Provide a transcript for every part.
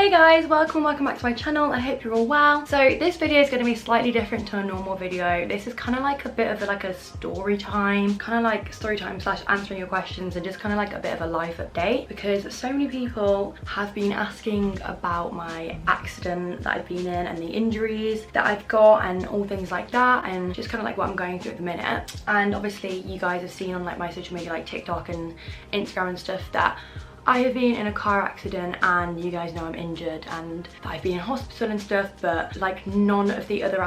Hey guys, welcome back to my channel. I hope you're all well. So this video is going to be slightly different to a normal video. This is kind of like a bit of a story time, slash answering your questions, and just kind of like a bit of a life update, because so many people have been asking about my accident that I've been in and the injuries that I've got and all things like that, and just kind of like what I'm going through at the minute. And obviously you guys have seen on like my social media, like TikTok and Instagram and stuff, that I have been in a car accident, and you guys know I'm injured and that I've been in hospital and stuff, but like none of the other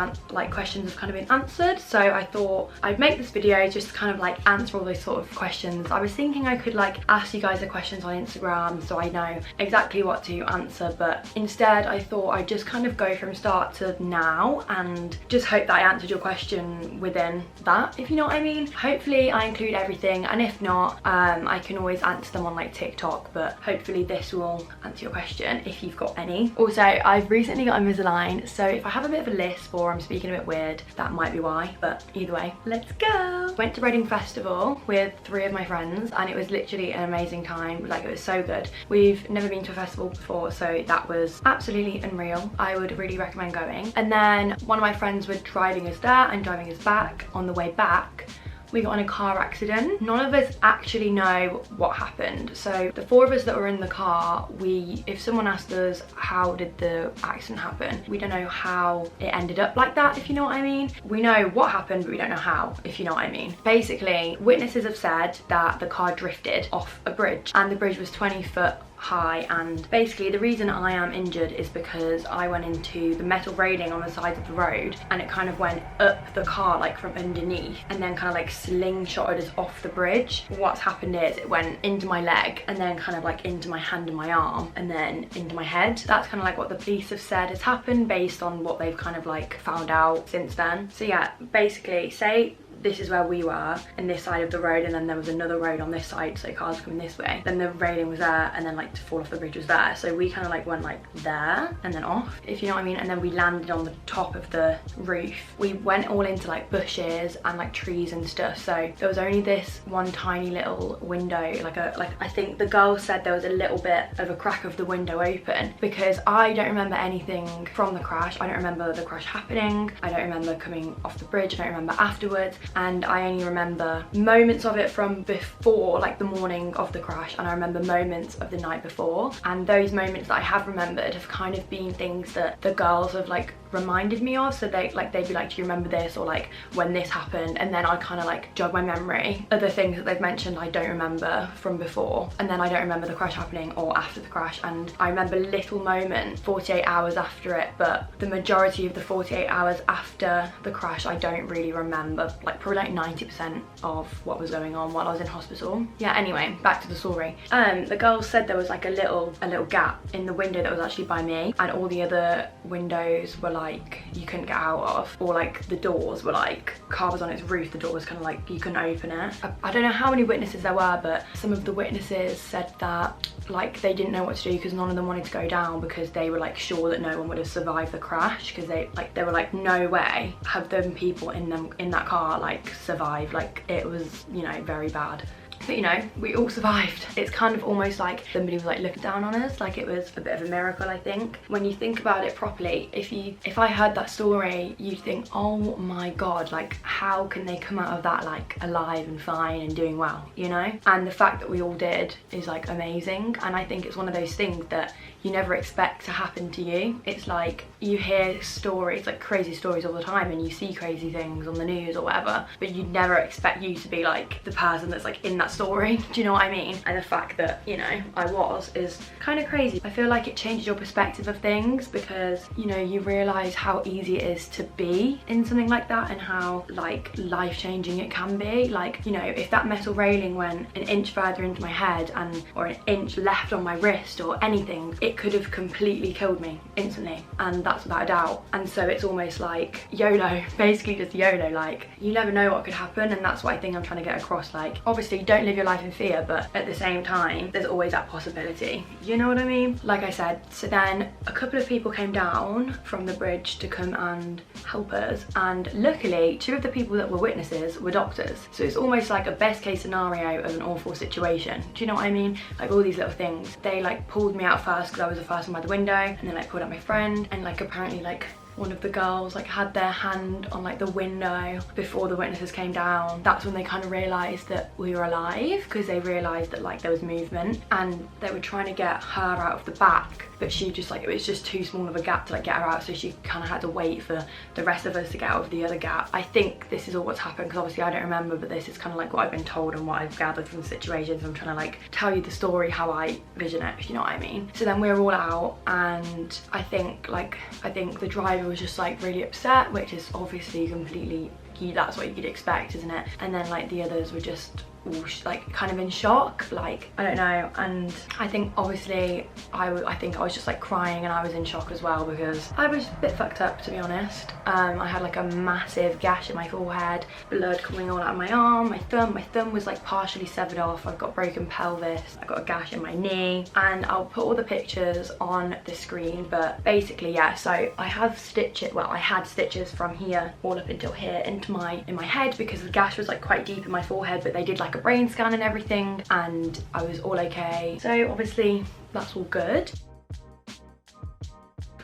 questions have kind of been answered. So I thought I'd make this video just to kind of like answer all those sort of questions. I was thinking I could like ask you guys the questions on Instagram so I know exactly what to answer, but instead I thought I'd just kind of go from start to now and just hope that I answered your question within that, if you know what I mean. Hopefully I include everything, and if not, I can always answer them on like TikTok, but hopefully this will answer your question if you've got any. Also, I've recently got Invisalign, so if I have a bit of a lisp or I'm speaking a bit weird, that might be why, but either way, let's go. Went to Reading Festival with 3 of my friends, and it was literally an amazing time. Like, it was so good. We've never been to a festival before, so that was absolutely unreal. I would really recommend going. And then one of my friends was driving us there and driving us back. On the way back, we got in a car accident. None of us actually know what happened. So the 4 of us that were in the car, if someone asked us how did the accident happen, we don't know how it ended up like that, if you know what I mean. We know what happened, but we don't know how, if you know what I mean. Basically, witnesses have said that the car drifted off a bridge, and the bridge was 20 foot high. And basically the reason I am injured is because I went into the metal railing on the side of the road, and it kind of went up the car like from underneath, and then kind of like slingshotted us off the bridge. What's happened is it went into my leg, and then kind of like into my hand and my arm, and then into my head. That's kind of like what the police have said has happened based on what they've kind of like found out since then. So yeah, basically, say this is where we were in this side of the road, and then there was another road on this side, so cars coming this way, then the railing was there, and then like to fall off the bridge was there. So we kind of like went like there and then off, if you know what I mean, and then we landed on the top of the roof. We went all into like bushes and like trees and stuff, so there was only this one tiny little window, like I think the girl said there was a little bit of a crack of the window open, because I don't remember anything from the crash. I don't remember the crash happening, I don't remember coming off the bridge, I don't remember afterwards, and I only remember moments of it from before, like the morning of the crash, and I remember moments of the night before. And those moments that I have remembered have kind of been things that the girls have like reminded me of. So they'd be like, do you remember this, or like when this happened, and then I kind of like jog my memory. Other things that they've mentioned I don't remember from before, and then I don't remember the crash happening or after the crash. And I remember little moments 48 hours after it, but the majority of the 48 hours after the crash I don't really remember, like probably like 90% of what was going on while I was in hospital. Yeah, anyway, back to the story. The girls said there was like a little gap in the window that was actually by me, and all the other windows were like you couldn't get out of, or like the doors were like, car was on its roof, the door was kind of like you couldn't open it. I don't know how many witnesses there were, but some of the witnesses said that like they didn't know what to do, because none of them wanted to go down, because they were like sure that no one would have survived the crash, because they were like, no way have them people in that car like survived. Like it was, you know, very bad. But you know, we all survived. It's kind of almost like somebody was like looking down on us, like it was a bit of a miracle, I think. When you think about it properly, if I heard that story, you'd think, oh my god, like how can they come out of that like alive and fine and doing well, you know? And the fact that we all did is like amazing. And I think it's one of those things that you never expect to happen to you. It's like you hear stories, like crazy stories all the time, and you see crazy things on the news or whatever, but you'd never expect you to be like the person that's like in that story. Do you know what I mean? And the fact that, you know, I was, is kind of crazy. I feel like it changes your perspective of things, because, you know, you realise how easy it is to be in something like that, and how like life-changing it can be. Like, you know, if that metal railing went an inch further into my head or an inch left on my wrist or anything, it could have completely killed me instantly, and that's without a doubt. And so it's almost like YOLO, basically just YOLO. Like, you never know what could happen, and that's what I think I'm trying to get across. Like, obviously don't live your life in fear, but at the same time there's always that possibility, you know what I mean? Like I said, so then a couple of people came down from the bridge to come and help us, and luckily 2 of the people that were witnesses were doctors. So it's almost like a best case scenario of an awful situation, do you know what I mean? Like all these little things. They like pulled me out first because I was the first one by the window, and then I called up my friend, and like apparently like one of the girls like had their hand on like the window before the witnesses came down. That's when they kind of realized that we were alive, because they realized that like there was movement, and they were trying to get her out of the back, but she just like, it was just too small of a gap to like get her out, so she kind of had to wait for the rest of us to get out of the other gap. I think this is all what's happened, because obviously I don't remember, but this is kind of like what I've been told and what I've gathered from the situations. I'm trying to like tell you the story how I vision it, if you know what I mean. So then we were all out, and I think the driver was just like really upset, which is obviously completely, that's what you'd expect, isn't it? And then like the others were just all like kind of in shock, like I don't know. And I think obviously I think I was just like crying, and I was in shock as well, because I was a bit fucked up, to be honest. I had like a massive gash in my forehead, blood coming all out of my arm, my thumb was like partially severed off, I've got broken pelvis, I've got a gash in my knee, and I'll put all the pictures on the screen. But basically, yeah, so I have stitches, well I had stitches from here all up until here into in my head, because the gash was like quite deep in my forehead, but they did like a brain scan and everything, and I was all okay. So obviously that's all good.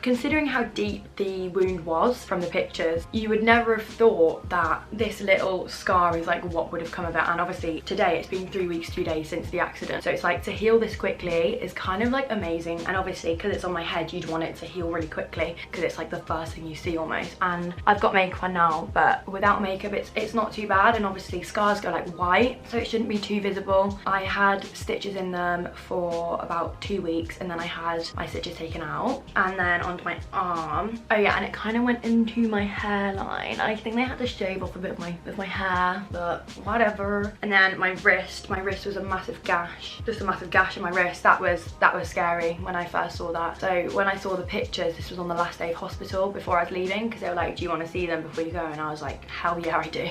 Considering how deep the wound was from the pictures, you would never have thought that this little scar is like what would have come of it. And obviously today, it's been 3 weeks, 2 days since the accident. So it's like, to heal this quickly is kind of like amazing. And obviously because it's on my head, you'd want it to heal really quickly, because it's like the first thing you see almost. And I've got makeup on now, but without makeup it's not too bad. And obviously scars go like white, so it shouldn't be too visible. I had stitches in them for about 2 weeks, and then I had my stitches taken out, and then onto my arm. Oh yeah, and it kind of went into my hairline. I think they had to shave off a bit of my hair, but whatever. And then my wrist was a massive gash, just a massive gash in my wrist. That was scary when I first saw that. So when I saw the pictures, this was on the last day of hospital before I was leaving, because they were like, do you want to see them before you go? And I was like, hell yeah, I do.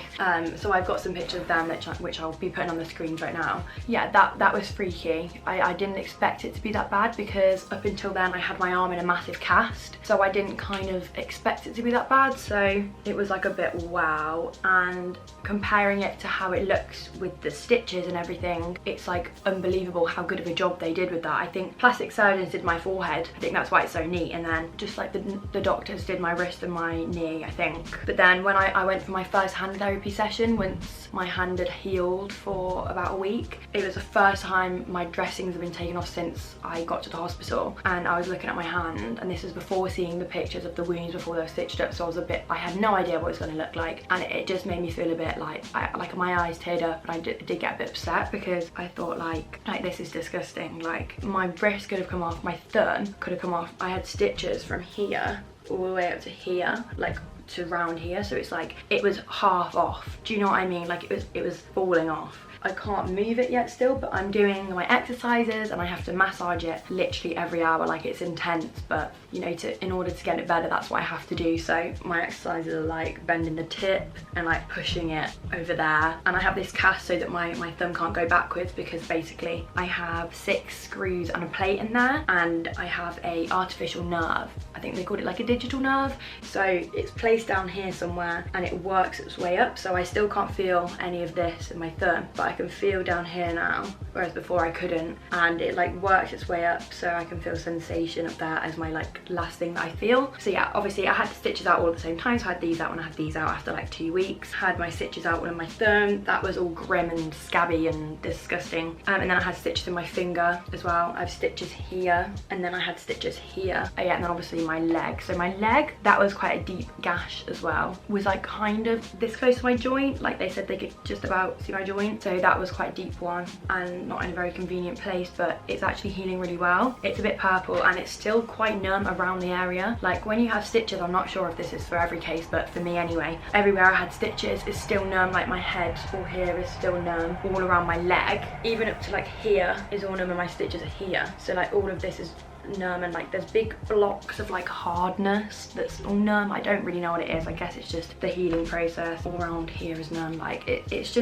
So I've got some pictures of them which I'll be putting on the screens right now. Yeah, that was freaky. I didn't expect it to be that bad, because up until then I had my arm in a massive cast, so I didn't kind of expect it to be that bad. So it was like a bit wow. And comparing it to how it looks with the stitches and everything, it's like unbelievable how good of a job they did with that. I think plastic surgeons did my forehead, I think that's why it's so neat, and then just like the doctors did my wrist and my knee, I think. But then when I went for my first hand therapy session, once my hand had healed for about a week, it was the first time my dressings have been taken off since I got to the hospital. And I was looking at my hand, and this was before seeing the pictures of the wounds before they were stitched up, so I had no idea what it was going to look like, and it just made me feel a bit like my eyes teared up, and I did get a bit upset, because I thought like this is disgusting. Like my wrist could have come off, my thumb could have come off. I had stitches from here all the way up to here, like to round here, so it's like it was half off. Do you know what I mean? Like it was falling off. I can't move it yet still, but I'm doing my exercises, and I have to massage it literally every hour. Like it's intense, but you know, in order to get it better, that's what I have to do. So my exercises are like bending the tip and like pushing it over there. And I have this cast so that my thumb can't go backwards, because basically I have 6 screws and a plate in there, and I have a artificial nerve. I think they called it like a digital nerve. So it's placed down here somewhere, and it works its way up. So I still can't feel any of this in my thumb, but I can feel down here now, whereas before I couldn't. And it like works its way up, so I can feel sensation up there as my like last thing that I feel. So yeah, obviously I had the stitches out all at the same time. So I had these out when I had these out after like 2 weeks. Had my stitches out on my thumb. That was all grim and scabby and disgusting. And then I had stitches in my finger as well. I have stitches here, and then I had stitches here. Oh yeah, and then obviously my leg. So my leg, that was quite a deep gash as well. Was like kind of this close to my joint. Like they said they could just about see my joint. So that was quite a deep one, and not in a very convenient place, but it's actually healing really well. It's a bit purple, and it's still quite numb around the area. Like when you have stitches, I'm not sure if this is for every case, but for me anyway, everywhere I had stitches is still numb. Like my head all here is still numb, all around my leg, even up to like here is all numb, and my stitches are here. So like all of this is numb, and like there's big blocks of like hardness that's all numb. I don't really know what it is. I guess it's just the healing process. All around here is numb. Like it's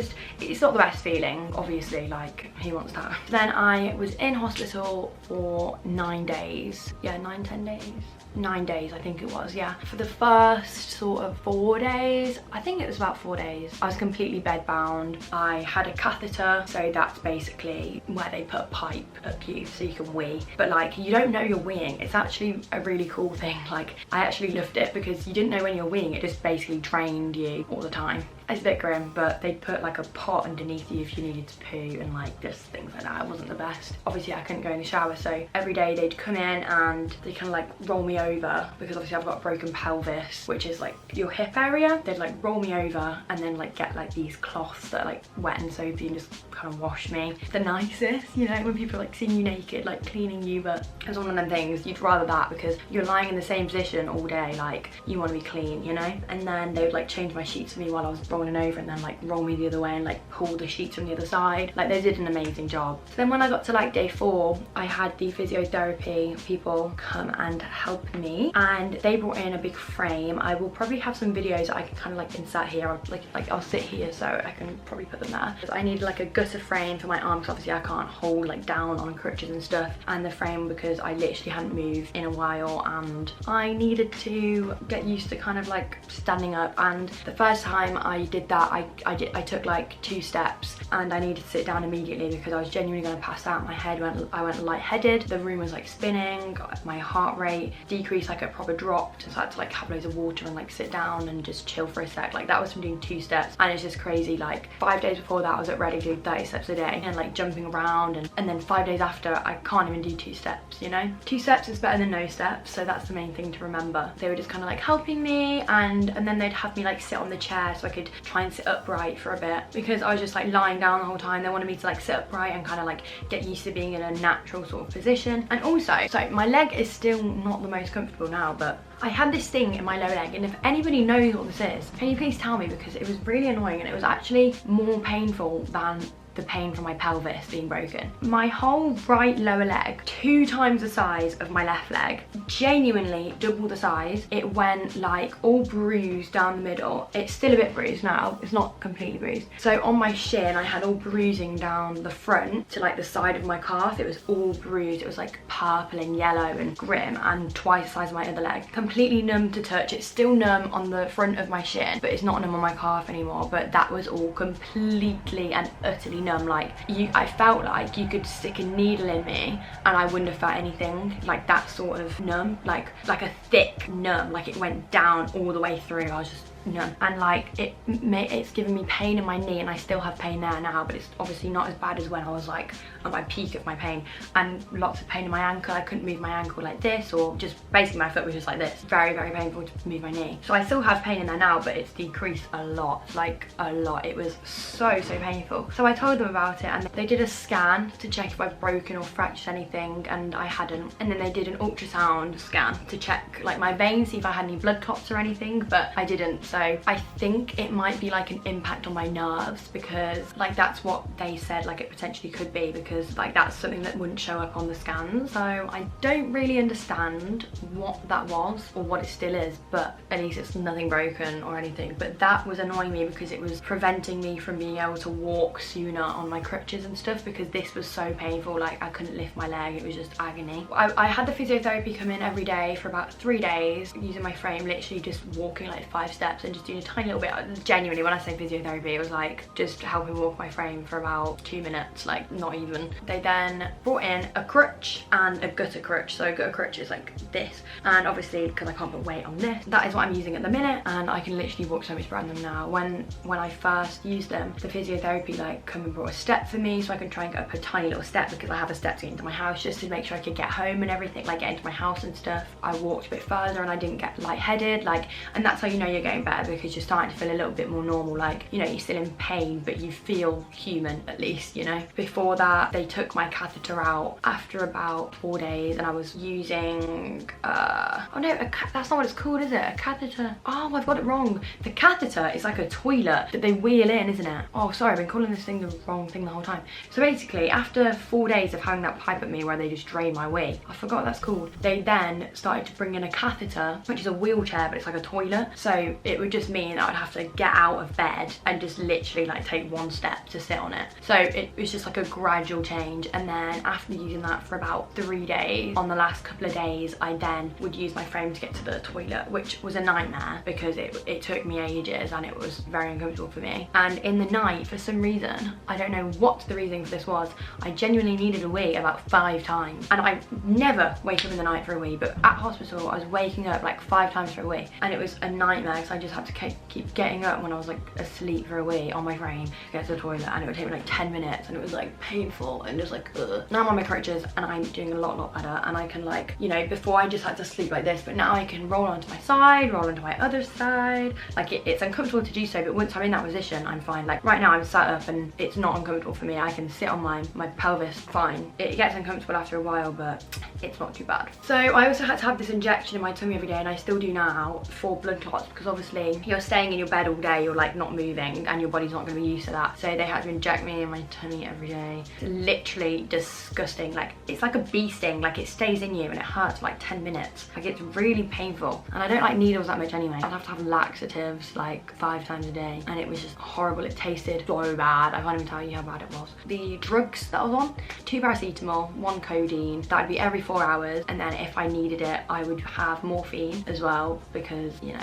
not the best feeling, obviously. Like who wants that? Then I was in hospital for 9 days. Yeah, 9-10 days. 9 days I think it was, yeah. For the first sort of 4 days, I think it was about 4 days, I was completely bed bound. I had a catheter, so that's basically where they put a pipe up you so you can wee, but like you don't don't know you're weeing, it's actually a really cool thing. Like, I actually loved it because you didn't know when you're weeing, it just basically trained you all the time. It's a bit grim, but they'd put like a pot underneath you if you needed to poo and like just things like that. It wasn't the best. Obviously I couldn't go in the shower, so every day they'd come in and they kind of like roll me over, because obviously I've got a broken pelvis, which is like your hip area. They'd like roll me over and then like get like these cloths that are like wet and soapy and just kind of wash me. The nicest, you know, when people are like seeing you naked, like cleaning you, but it's one of them things, you'd rather that because you're lying in the same position all day, like you want to be clean, you know. And then they would like change my sheets for me while I was rolling over, and then like roll me the other way and like pull the sheets from the other side. Like, they did an amazing job. So then when I got to like day 4, I had the physiotherapy people come and help me, and they brought in a big frame. I will probably have some videos that I can kind of like insert here, or like I'll sit here so I can probably put them there. So I needed like a gutter frame for my arm, because obviously I can't hold like down on crutches and stuff, and the frame because I literally hadn't moved in a while and I needed to get used to kind of like standing up. And the first time I did that, I took like 2 steps and I needed to sit down immediately because I was genuinely going to pass out. I went lightheaded, the room was like spinning, my heart rate decreased, like it proper dropped, so I had to like have loads of water and like sit down and just chill for a sec. Like, that was from doing 2 steps, and it's just crazy. Like 5 days before that I was at ready to do 30 steps a day and like jumping around, and then 5 days after I can't even do 2 steps, you know. 2 steps is better than no steps, so that's the main thing to remember. They were just kind of like helping me, and then they'd have me like sit on the chair so I could try and sit upright for a bit, because I was just like lying down the whole time. They wanted me to like sit upright and kind of like get used to being in a natural sort of position. And also, so my leg is still not the most comfortable now, but I had this thing in my lower leg, and if anybody knows what this is, can you please tell me, because it was really annoying and it was actually more painful than the pain from my pelvis being broken. My whole right lower leg, 2 times the size of my left leg, genuinely double the size. It went like all bruised down the middle. It's still a bit bruised now, it's not completely bruised. So on my shin I had all bruising down the front to like the side of my calf. It was all bruised. It was like purple and yellow and grim, and twice the size of my other leg. Completely numb to touch. It's still numb on the front of my shin, but it's not numb on my calf anymore. But that was all completely and utterly numb. Like, I felt like you could stick a needle in me and I wouldn't have felt anything. Like, that sort of numb, like a thick numb, like it went down all the way through. I was just numb, and like it's giving me pain in my knee, and I still have pain there now, but it's obviously not as bad as when I was like at my peak of my pain. And lots of pain in my ankle. I couldn't move my ankle like this, or just basically my foot was just like this. Very, very painful to move my knee. So I still have pain in there now, but it's decreased a lot, like a lot. It was so painful. So I told them about it, and they did a scan to check if I'd broken or fractured anything, and I hadn't. And then they did an ultrasound scan to check like my veins, see if I had any blood clots or anything, but I didn't. So I think it might be like an impact on my nerves, because like that's what they said like it potentially could be, because like that's something that wouldn't show up on the scans. So I don't really understand what that was or what it still is, but at least it's nothing broken or anything. But that was annoying me because it was preventing me from being able to walk sooner on my crutches and stuff, because this was so painful. Like, I couldn't lift my leg, it was just agony. I had the physiotherapy come in every day for about 3 days using my frame, literally just walking like 5 steps and just doing a tiny little bit. Genuinely, when I say physiotherapy, it was like just helping walk my frame for about 2 minutes, like not even. They then brought in a crutch and a gutter crutch. So a gutter crutch is like this, and obviously because I can't put weight on this, that is what I'm using at the minute, and I can literally walk so much better on them now. When I first used them, the physiotherapy like come and brought a step for me so I can try and get up a tiny little step, because I have a step to get into my house, just to make sure I could get home and everything, like get into my house and stuff. I walked a bit further and I didn't get lightheaded, like, and that's how you know you're getting better, because you're starting to feel a little bit more normal. Like, you know, you're still in pain, but you feel human at least, you know. Before that, they took my catheter out after about 4 days, and I was using oh no, that's not what it's called, is it? A catheter. Oh, I've got it wrong. The catheter is like a toilet that they wheel in, isn't it? Oh, sorry, I've been calling this thing the wrong thing the whole time. So basically, after 4 days of having that pipe at me where they just drain my wee, I forgot what that's called. They then started to bring in a catheter, which is a wheelchair, but it's like a toilet. So it would just mean I would have to get out of bed and just literally like take one step to sit on it. So it was just like a gradual change. And then after using that for about 3 days, on the last couple of days, I then would use my frame to get to the toilet, which was a nightmare because it took me ages and it was very uncomfortable for me. And in the night, for some reason, I don't know what the reason for this was, I genuinely needed a wee about 5 times. And I never wake up in the night for a wee, but at hospital I was waking up like 5 times for a wee, and it was a nightmare because I just had to keep getting up when I was like asleep for a wee on my frame to get to the toilet, and it would take me like 10 minutes and it was like painful and just like ugh. Now I'm on my crutches and I'm doing a lot better, and I can like, you know, before I just had to sleep like this, but now I can roll onto my side, roll onto my other side. Like it's uncomfortable to do so, but once I'm in that position I'm fine. Like right now I'm sat up and it's not uncomfortable for me. I can sit on my pelvis fine. It gets uncomfortable after a while, but it's not too bad. So I also had to have this injection in my tummy every day, and I still do now, for blood clots, because obviously you're staying in your bed all day, you're like not moving and your body's not going to be used to that. So they had to inject me in my tummy every day. It's literally disgusting. Like it's like a bee sting, like it stays in you and it hurts for like 10 minutes. Like it's really painful, and I don't like needles that much anyway. I'd have to have laxatives like 5 times a day, and it was just horrible. It tasted so bad. I can't even tell you how bad it was. The drugs that I was on, 2 paracetamol, 1 codeine, that would be every 4 hours, and then if I needed it I would have morphine as well, because you know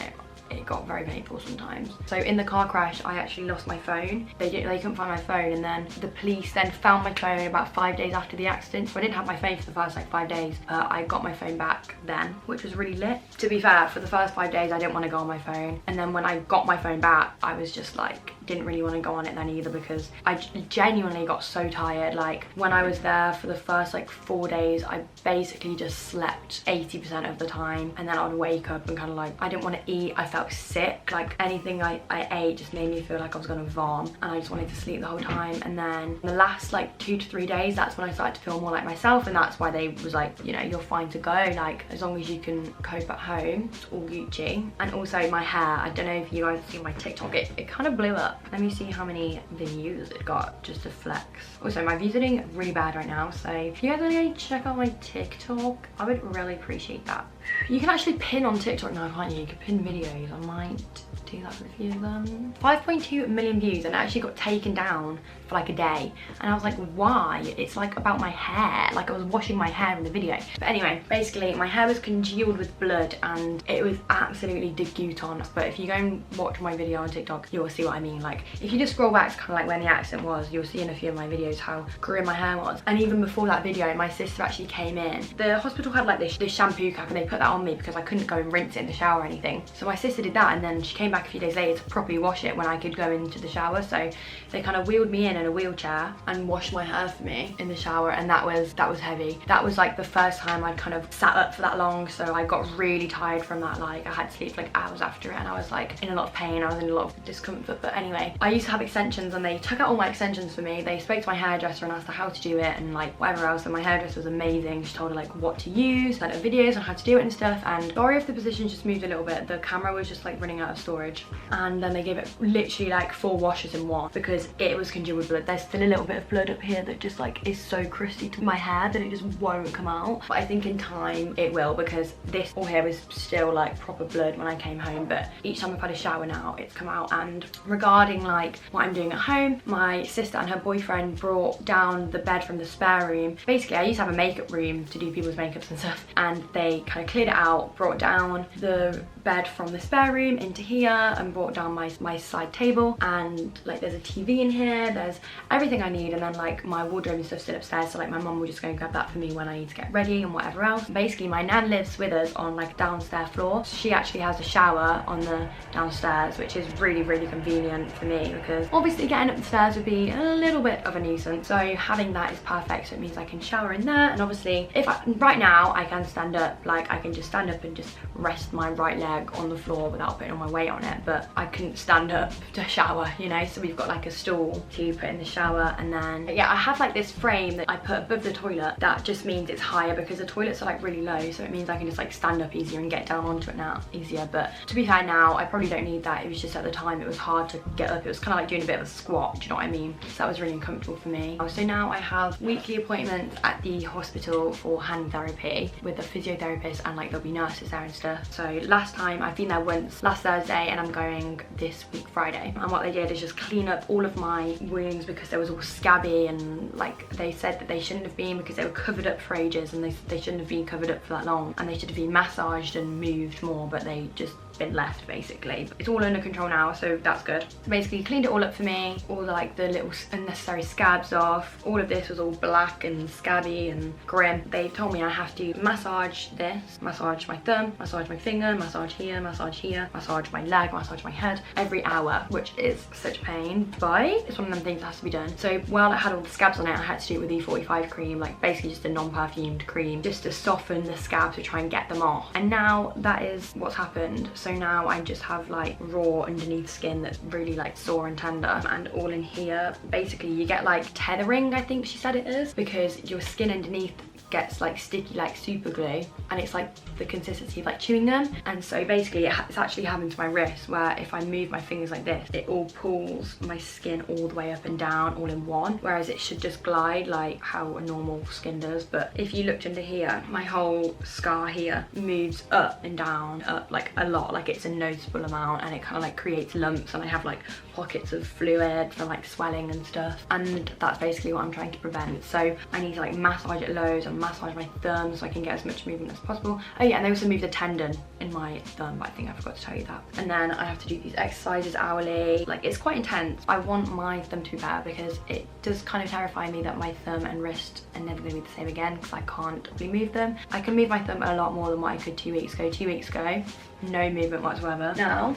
it got very painful sometimes. So in the car crash I actually lost my phone. They couldn't find my phone, and then the police then found my phone about 5 days after the accident. So I didn't have my phone for the first like 5 days. I got my phone back then, which was really lit. To be fair, for the first 5 days I didn't want to go on my phone, and then when I got my phone back I was just like didn't really want to go on it then either, because I genuinely got so tired. Like when I was there for the first like 4 days I basically just slept 80% of the time, and then I would wake up and kind of like I didn't want to eat. I felt sick, like anything I ate just made me feel like I was gonna vom, and I just wanted to sleep the whole time. And then the last like 2 to 3 days, that's when I started to feel more like myself, and that's why they was like, you know, you're fine to go, like as long as you can cope at home, it's all Gucci. And also my hair, I don't know if you guys have seen my TikTok, it kind of blew up. Let me see how many views it got, just to flex. Also my views are doing really bad right now, so if you guys want to check out my TikTok, I would really appreciate that. You can actually pin on TikTok now, can't you? You can pin videos. I might do that for a few of them. 5.2 million views, and it actually got taken down for like a day, and I was like, why? It's like about my hair, like I was washing my hair in the video. But anyway, basically my hair was congealed with blood and it was absolutely degoutant. But if you go and watch my video on TikTok, you'll see what I mean. Like if you just scroll back to kind of like when the accident was, you'll see in a few of my videos how grim my hair was. And even before that video, my sister actually came in. The hospital had like this shampoo cap, and they put that on me because I couldn't go and rinse it in the shower or anything. So my sister did that, and then she came back a few days later to properly wash it when I could go into the shower. So they kind of wheeled me in a wheelchair and washed my hair for me in the shower, and that was heavy. That was like the first time I'd kind of sat up for that long, so I got really tired from that. Like I had to sleep like hours after it, and I was like in a lot of pain, I was in a lot of discomfort. But anyway, I used to have extensions, and they took out all my extensions for me. They spoke to my hairdresser and asked her how to do it and like whatever else, and my hairdresser was amazing. She told her like what to use, sent her videos on how to do it and stuff. And sorry if the position just moved a little bit, the camera was just like running out of storage. And then they gave it literally like 4 washes in one, because it was congealed with blood. There's still a little bit of blood up here that just like is so crusty to my hair that it just won't come out. But I think in time it will, because this all here was still like proper blood when I came home, but each time I've had a shower now it's come out. And regarding like what I'm doing at home, my sister and her boyfriend brought down the bed from the spare room. Basically I used to have a makeup room to do people's makeups and stuff, and they kind of cleared it out, brought down the bed from the spare room into here, and brought down my side table, and like there's a TV in here, there's everything I need. And then like my wardrobe and stuff still upstairs, so like my mum will just go and grab that for me when I need to get ready and whatever else. Basically my nan lives with us on like downstairs floor, so she actually has a shower on the downstairs, which is really convenient for me, because obviously getting up the stairs would be a little bit of a nuisance. So having that is perfect, so it means I can shower in there. And obviously if right now I can stand up, like I can just stand up and just rest my right leg on the floor without putting all my weight on it, but I couldn't stand up to shower, you know. So we've got like a stool to put in the shower, and then yeah, I have like this frame that I put above the toilet that just means it's higher, because the toilets are like really low, so it means I can just like stand up easier and get down onto it now easier. But to be fair, now I probably don't need that. It was just at the time it was hard to get up. It was kind of like doing a bit of a squat, do you know what I mean? So that was really uncomfortable for me. So now I have weekly appointments at the hospital for hand therapy with a physiotherapist, and like there'll be nurses there and stuff. So last time time. I've been there once last Thursday and I'm going this week Friday. And what they did is just clean up all of my wounds because they was all scabby, and like they said that they shouldn't have been because they were covered up for ages, and they shouldn't have been covered up for that long, and they should have been massaged and moved more, but they just been left basically. It's all under control now, so that's good. So basically cleaned it all up for me, all the like the little unnecessary scabs off. All of this was all black and scabby and grim. They told me I have to massage this, massage my thumb, massage my finger, massage here, massage my leg, massage my head every hour, which is such pain, but it's one of them things that has to be done. So while I had all the scabs on it, I had to do it with E45 cream, like basically just a non-perfumed cream, just to soften the scabs to try and get them off. And now that is what's happened. So now I just have like raw underneath skin that's really like sore and tender, and all in here basically you get like tethering, I think she said it is, because your skin underneath gets like sticky like super glue, and it's like the consistency of like chewing gum. And so basically it's actually happened to my wrist, where if I move my fingers like this, it all pulls my skin all the way up and down all in one, whereas it should just glide like how a normal skin does. But if you looked under here, my whole scar here moves up and down, up like a lot, like it's a noticeable amount, and it kind of like creates lumps, and I have like pockets of fluid from like swelling and stuff, and that's basically what I'm trying to prevent. So I need to like massage it loads and massage my thumb so I can get as much movement as possible. Oh yeah, and they also moved a tendon in my thumb, but I think I forgot to tell you that. And then I have to do these exercises hourly. Like it's quite intense. I want my thumb to be better because it does kind of terrify me that my thumb and wrist are never going to be the same again because I can't really move them. I can move my thumb a lot more than what I could 2 weeks ago. 2 weeks ago, no movement whatsoever. Now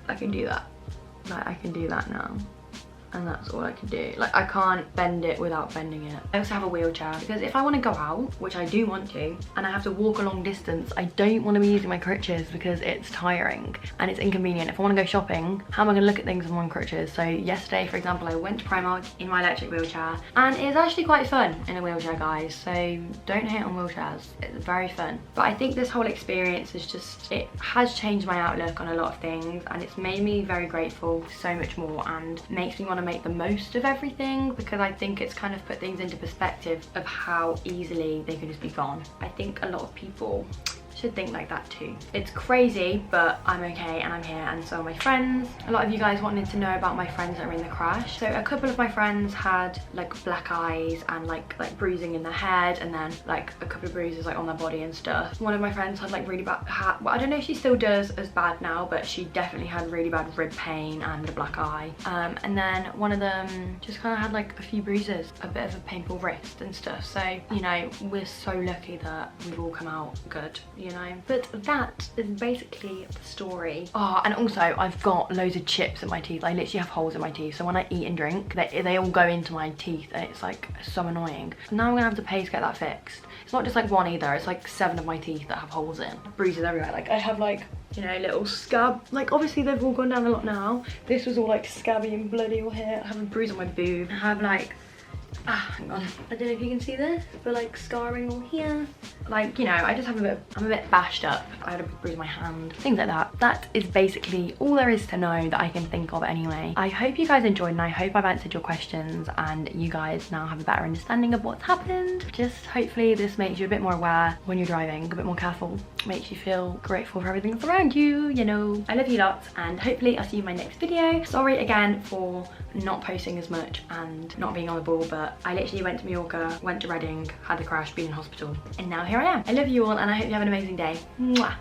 I can do that. Like I can do that now, and that's all I can do. Like I can't bend it without bending it. I also have a wheelchair because if I want to go out, which I do want to, and I have to walk a long distance, I don't want to be using my crutches because it's tiring and it's inconvenient. If I want to go shopping, how am I going to look at things if I'm on crutches? So yesterday, for example, I went to Primark in my electric wheelchair, and it's actually quite fun in a wheelchair, guys. So don't hate on wheelchairs, it's very fun. But I think this whole experience is just, it has changed my outlook on a lot of things, and it's made me very grateful for so much more, and makes me want to make the most of everything, because I think it's kind of put things into perspective of how easily they could just be gone. I think a lot of people should think like that too. It's crazy, but I'm okay and I'm here, and so are my friends. A lot of you guys wanted to know about my friends that were in the crash. So a couple of my friends had like black eyes and like bruising in their head, and then like a couple of bruises like on their body and stuff. One of my friends had like really bad, well, I don't know if she still does as bad now, but she definitely had really bad rib pain and a black eye. And then one of them just kind of had like a few bruises, a bit of a painful wrist and stuff. So, you know, we're so lucky that we've all come out good, you know. But that is basically the story. Oh, and also I've got loads of chips in my teeth. I literally have holes in my teeth, so when I eat and drink, they all go into my teeth, and it's like so annoying. Now I'm gonna have to pay to get that fixed. It's not just like one either, it's like 7 of my teeth that have holes in. Bruises everywhere. Like I have like, you know, little scab. Like obviously they've all gone down a lot now. This was all like scabby and bloody all here. I have a bruise on my boob. I have like, hang on, I don't know if you can see this, but like scarring all here. Like, you know, I just have I'm a bit bashed up. I had a big bruise on my hand, things like that. That is basically all there is to know that I can think of anyway. I hope you guys enjoyed, and I hope I've answered your questions and you guys now have a better understanding of what's happened. Just hopefully this makes you a bit more aware when you're driving, a bit more careful, makes you feel grateful for everything that's around you, you know. I love you lots, and hopefully I'll see you in my next video. Sorry again for not posting as much and not being on the ball, but I literally went to Mallorca, went to Reading, had the crash, been in hospital, and now here I am. I love you all, and I hope you have an amazing day. Mwah.